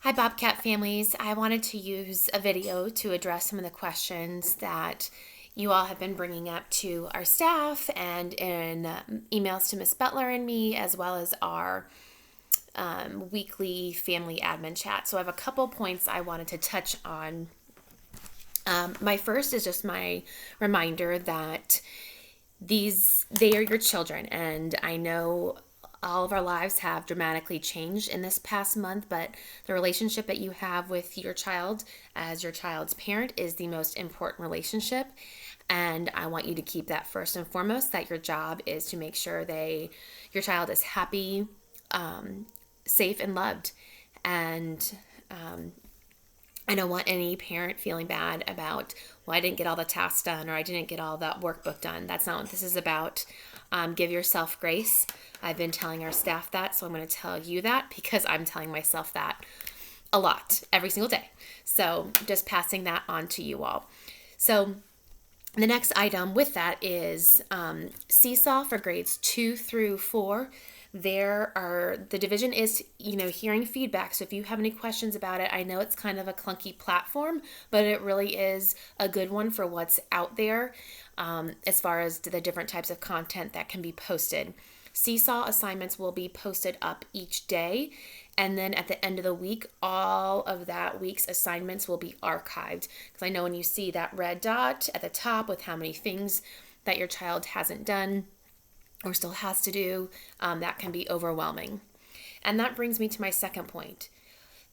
Hi, Bobcat families. I wanted to use a video to address some of the questions that you all have been bringing up to our staff and in emails to Miss Butler and me, as well as our weekly family admin chat. So I have a couple points I wanted to touch on. My first is just my reminder that they are your children, and I know all of our lives have dramatically changed in this past month, but the relationship that you have with your child as your child's parent is the most important relationship. And I want you to keep that first and foremost, that your job is to make sure your child is happy, safe, and loved. And I don't want any parent feeling bad about, well, I didn't get all the tasks done or I didn't get all that workbook done. That's not what this is about. Give yourself grace. I've been telling our staff that, so I'm going to tell you that because I'm telling myself that a lot every single day. So just passing that on to you all. So the next item with that is Seesaw for grades 2 through 4. The division is, hearing feedback. So if you have any questions about it, I know it's kind of a clunky platform, but it really is a good one for what's out there as far as the different types of content that can be posted. Seesaw assignments will be posted up each day. And then at the end of the week, all of that week's assignments will be archived. Because I know when you see that red dot at the top with how many things that your child hasn't done or still has to do, that can be overwhelming. And that brings me to my second point.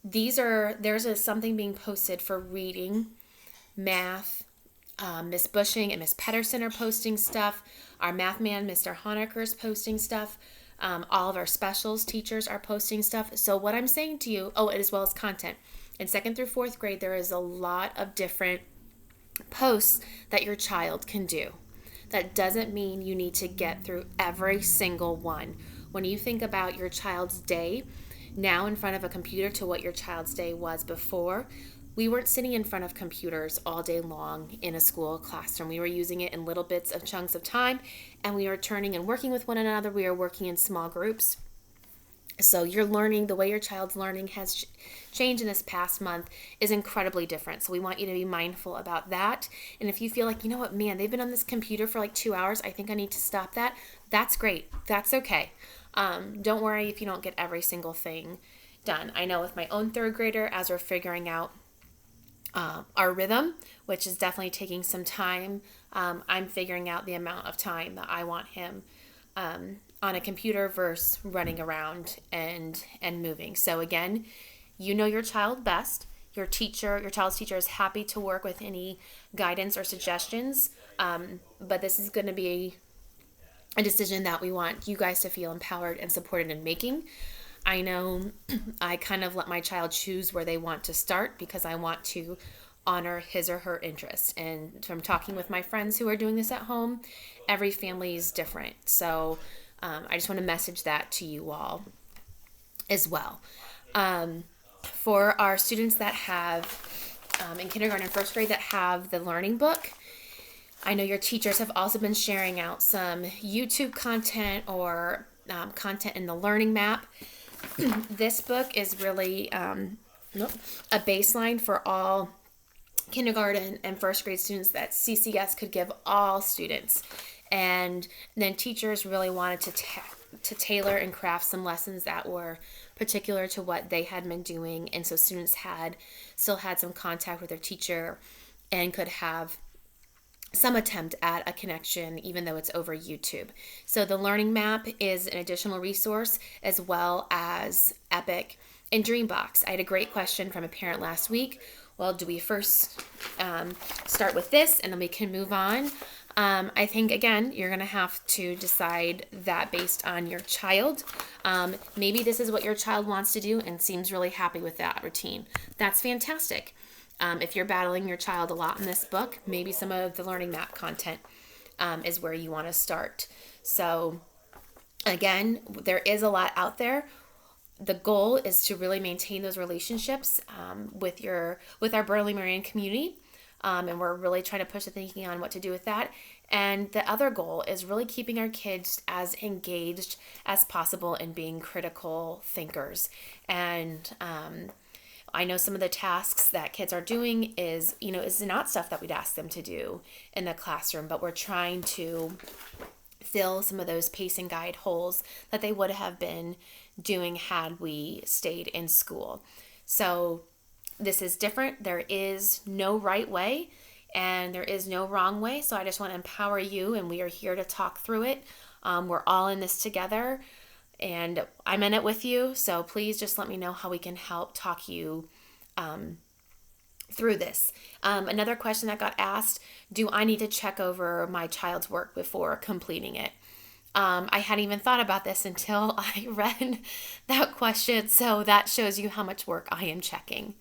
There's something being posted for reading, math. Miss Bushing and Miss Pedersen are posting stuff. Our math man, Mr. Honecker, is posting stuff. All of our specials teachers are posting stuff. So what I'm saying to you, as well as content. In 2nd through 4th grade, there is a lot of different posts that your child can do. That doesn't mean you need to get through every single one. When you think about your child's day now in front of a computer to what your child's day was before, we weren't sitting in front of computers all day long in a school classroom. We were using it in little bits of chunks of time, and we were turning and working with one another. We were working in small groups. So the way your child's learning has changed in this past month is incredibly different. So we want you to be mindful about that. And if you feel like, they've been on this computer for like 2 hours, I think I need to stop that. That's great. That's okay. Don't worry if you don't get every single thing done. I know with my own 3rd grader, as we're figuring out our rhythm, which is definitely taking some time, I'm figuring out the amount of time that I want him on a computer versus running around and moving. So again, you know your child best. Your child's teacher is happy to work with any guidance or suggestions, but this is going to be a decision that we want you guys to feel empowered and supported in making. I know I kind of let my child choose where they want to start because I want to honor his or her interests. And from talking with my friends who are doing this at home, every family is different. So I just want to message that to you all as well. For our students that have, in kindergarten and 1st grade, that have the learning book, I know your teachers have also been sharing out some YouTube content or content in the learning map. This book is really a baseline for all kindergarten and 1st grade students that CCS could give all students. And then teachers really wanted to tailor and craft some lessons that were particular to what they had been doing. And so students still had some contact with their teacher and could have some attempt at a connection, even though it's over YouTube. So the learning map is an additional resource, as well as Epic and Dreambox. I had a great question from a parent last week. Well, do we first start with this and then we can move on? I think, again, you're going to have to decide that based on your child. Maybe this is what your child wants to do and seems really happy with that routine. That's fantastic. If you're battling your child a lot in this book, maybe some of the learning map content is where you want to start. So again, there is a lot out there. The goal is to really maintain those relationships with our Burley Marion community. And we're really trying to push the thinking on what to do with that. And the other goal is really keeping our kids as engaged as possible in being critical thinkers. And I know some of the tasks that kids are doing is not stuff that we'd ask them to do in the classroom, but we're trying to fill some of those pacing guide holes that they would have been doing had we stayed in school. So this is different. There is no right way and there is no wrong way. So I just want to empower you, and we are here to talk through it. We're all in this together, and I'm in it with you. So please just let me know how we can help talk you through this. Another question that got asked: do I need to check over my child's work before completing it? I hadn't even thought about this until I read that question. So that shows you how much work I am checking.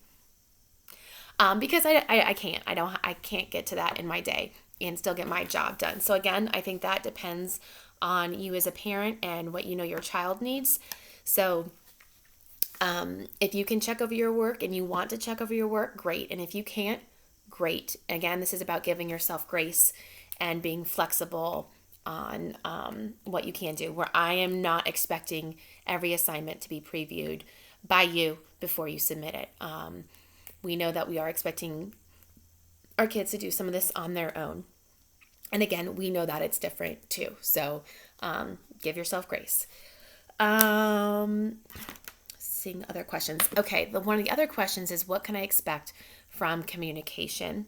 Because I can't get to that in my day and still get my job done. So again, I think that depends on you as a parent and what your child needs. So if you can check over your work and you want to check over your work, great. And if you can't, great. Again, this is about giving yourself grace and being flexible on what you can do, where I am not expecting every assignment to be previewed by you before you submit it. We know that we are expecting our kids to do some of this on their own. And again, we know that it's different too. So give yourself grace. Seeing other questions. Okay, one of the other questions is, what can I expect from communication?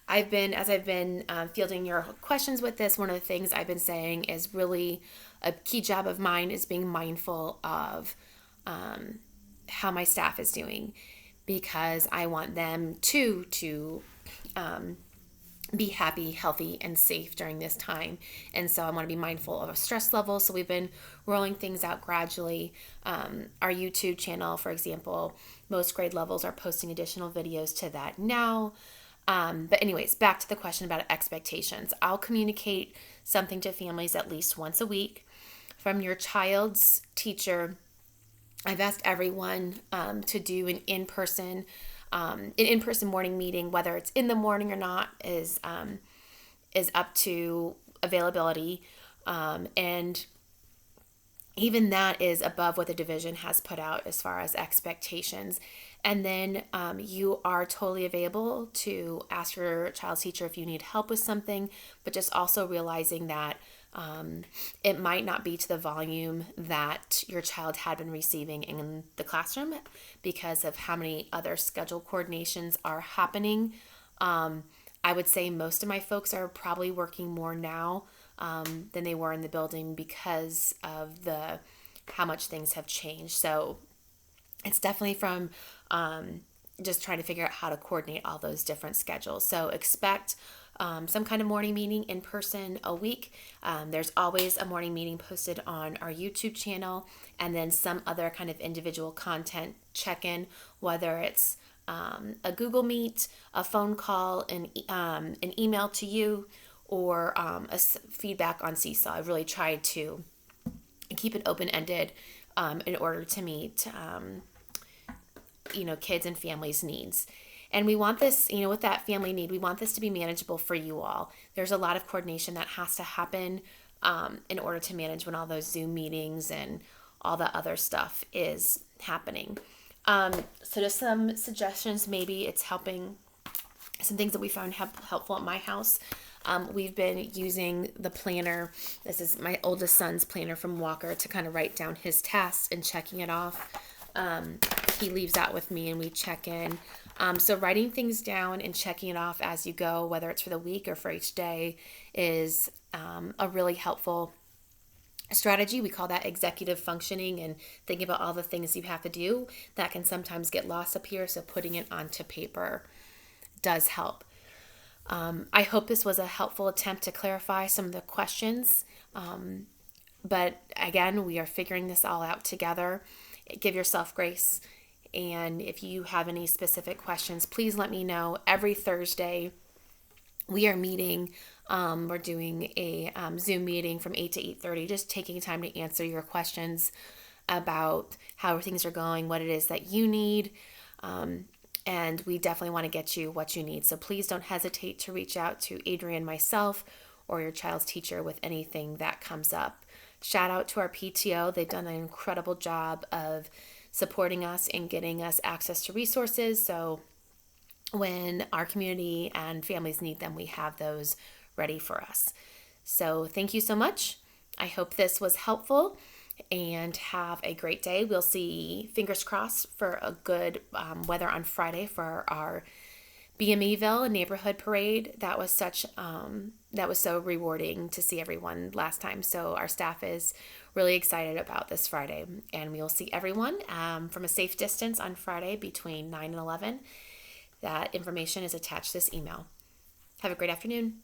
As I've been fielding your questions with this, one of the things I've been saying is really a key job of mine is being mindful of how my staff is doing, because I want them to be happy, healthy, and safe during this time. And so I want to be mindful of a stress level. So we've been rolling things out gradually. Our YouTube channel, for example, most grade levels are posting additional videos to that now. But anyways, back to the question about expectations. I'll communicate something to families at least once a week. From your child's teacher, I've asked everyone to do an in-person morning meeting. Whether it's in the morning or not is up to availability, and even that is above what the division has put out as far as expectations. And then you are totally available to ask your child's teacher if you need help with something, but just also realizing that it might not be to the volume that your child had been receiving in the classroom because of how many other schedule coordinations are happening. I would say most of my folks are probably working more now than they were in the building because of how much things have changed. So it's definitely from just trying to figure out how to coordinate all those different schedules. So expect some kind of morning meeting in person a week. There's always a morning meeting posted on our YouTube channel, and then some other kind of individual content check-in, whether it's a Google Meet, a phone call, an email to you, or feedback on Seesaw. I've really tried to keep it open-ended in order to meet kids and families' needs. And we want this, with that family need, we want this to be manageable for you all. There's a lot of coordination that has to happen in order to manage when all those Zoom meetings and all the other stuff is happening. So just some suggestions, maybe it's helping, some things that we found helpful at my house. We've been using the planner. This is my oldest son's planner from Walker to kind of write down his tasks and checking it off. He leaves that with me and we check in. So writing things down and checking it off as you go, whether it's for the week or for each day, is a really helpful strategy. We call that executive functioning, and thinking about all the things you have to do that can sometimes get lost up here. So putting it onto paper does help. I hope this was a helpful attempt to clarify some of the questions. But again, we are figuring this all out together. Give yourself grace. And if you have any specific questions, please let me know. Every Thursday, we are meeting. We're doing a Zoom meeting from 8 to 8:30, just taking time to answer your questions about how things are going, what it is that you need. And we definitely want to get you what you need. So please don't hesitate to reach out to Adrienne, myself, or your child's teacher with anything that comes up. Shout out to our PTO. They've done an incredible job of supporting us and getting us access to resources. So when our community and families need them, we have those ready for us. So thank you so much. I hope this was helpful, and have a great day. We'll see, fingers crossed, for a good weather on Friday for our BMEville neighborhood parade. That was so rewarding to see everyone last time. So our staff is really excited about this Friday, and we will see everyone from a safe distance on Friday between 9 and 11. That information is attached to this email. Have a great afternoon.